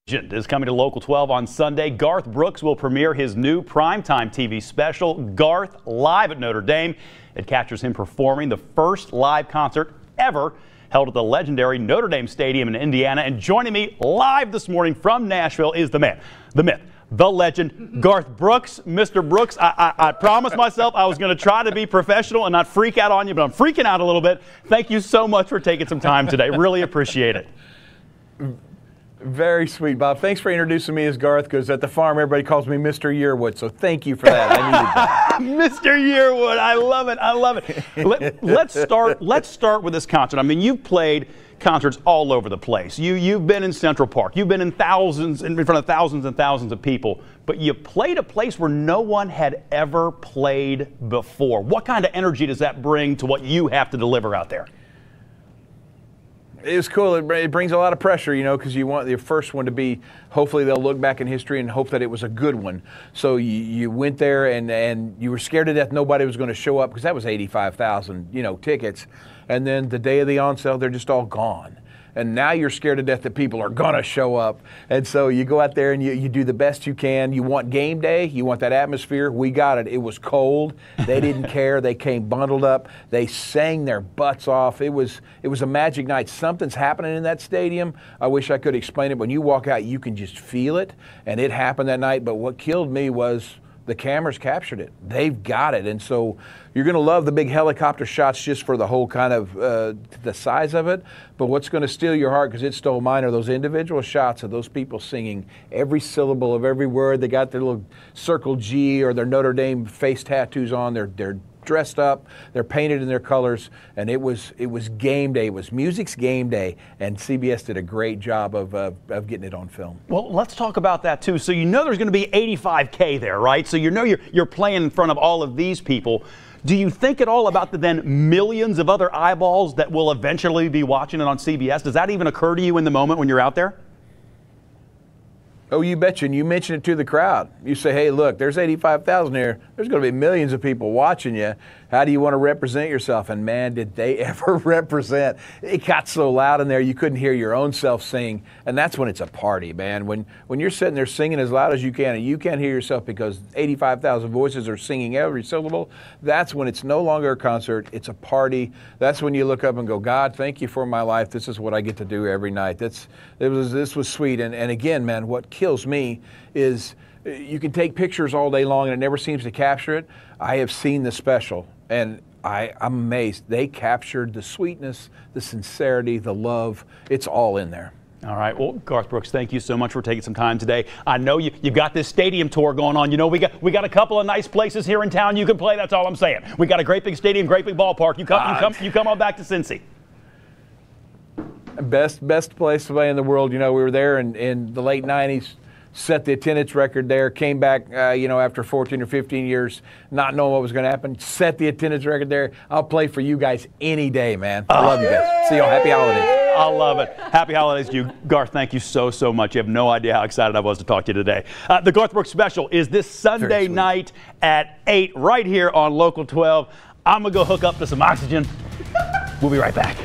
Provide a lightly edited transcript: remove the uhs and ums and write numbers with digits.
Is coming to Local 12 on Sunday. Garth Brooks will premiere his new primetime TV special, Garth Live at Notre Dame. It captures him performing the first live concert ever held at the legendary Notre Dame Stadium in Indiana. And joining me live this morning from Nashville is the man, the myth, the legend, Garth Brooks. Mr. Brooks, I promised myself I was going to try to be professional and not freak out on you, but I'm freaking out a little bit. Thank you so much for taking some time today. Really appreciate it. Very sweet, Bob. Thanks for introducing me as Garth, because at the farm everybody calls me Mr. Yearwood, so thank you for that. I needed that. Mr. Yearwood, I love it. I love it. Let's start with this concert. I mean, you've played concerts all over the place. You've been in Central Park. You've been in front of thousands and thousands of people, but you played a place where no one had ever played before. What kind of energy does that bring to what you have to deliver out there? It was cool. It brings a lot of pressure, you know, because you want the first one to be, hopefully they'll look back in history and hope that it was a good one. So you went there and you were scared to death nobody was going to show up, because that was 85,000, you know, tickets. And then the day of the on sale, they're just all gone. And now you're scared to death that people are going to show up. And so you go out there and you do the best you can. You want game day. You want that atmosphere. We got it. It was cold. They didn't care. They came bundled up. They sang their butts off. It was a magic night. Something's happening in that stadium. I wish I could explain it. When you walk out, you can just feel it. And it happened that night. But what killed me was the cameras captured it. They've got it. And so you're going to love the big helicopter shots just for the whole kind of the size of it. But what's going to steal your heart, because it stole mine, are those individual shots of those people singing every syllable of every word. They got their little circle G or their Notre Dame face tattoos on. They're dressed up, they're painted in their colors, and it was game day. It was music's game day, and CBS did a great job of getting it on film. Well, let's talk about that too. So you know there's going to be 85K there, right? So you know you're playing in front of all of these people. Do you think at all about the then millions of other eyeballs that will eventually be watching it on CBS? Does that even occur to you in the moment when you're out there? Oh, you betcha. And you mention it to the crowd. You say, hey, look, there's 85,000 here. There's going to be millions of people watching you. How do you want to represent yourself? And man, did they ever represent. It got so loud in there you couldn't hear your own self sing. And that's when it's a party, man. When you're sitting there singing as loud as you can and you can't hear yourself because 85,000 voices are singing every syllable, that's when it's no longer a concert. It's a party. That's when you look up and go, God, thank you for my life. This is what I get to do every night. This was sweet. And again, man, what kills me is you can take pictures all day long and it never seems to capture it. I have seen the special and I'm amazed. They captured the sweetness, the sincerity, the love. It's all in there. All right. Well, Garth Brooks, thank you so much for taking some time today. I know you've got this stadium tour going on. You know, we got a couple of nice places here in town you can play. That's all I'm saying. We got a great big stadium, great big ballpark. You come on back to Cincy. Best place to play in the world. You know, we were there in the late 90s, set the attendance record there, came back, you know, after 14 or 15 years, not knowing what was going to happen, set the attendance record there. I'll play for you guys any day, man. I love you guys. See y'all. Happy holidays. I love it. Happy holidays to you. Garth, thank you so much. You have no idea how excited I was to talk to you today. The Garth Brooks special is this Sunday night at 8 right here on Local 12. I'm going to go hook up to some oxygen. We'll be right back.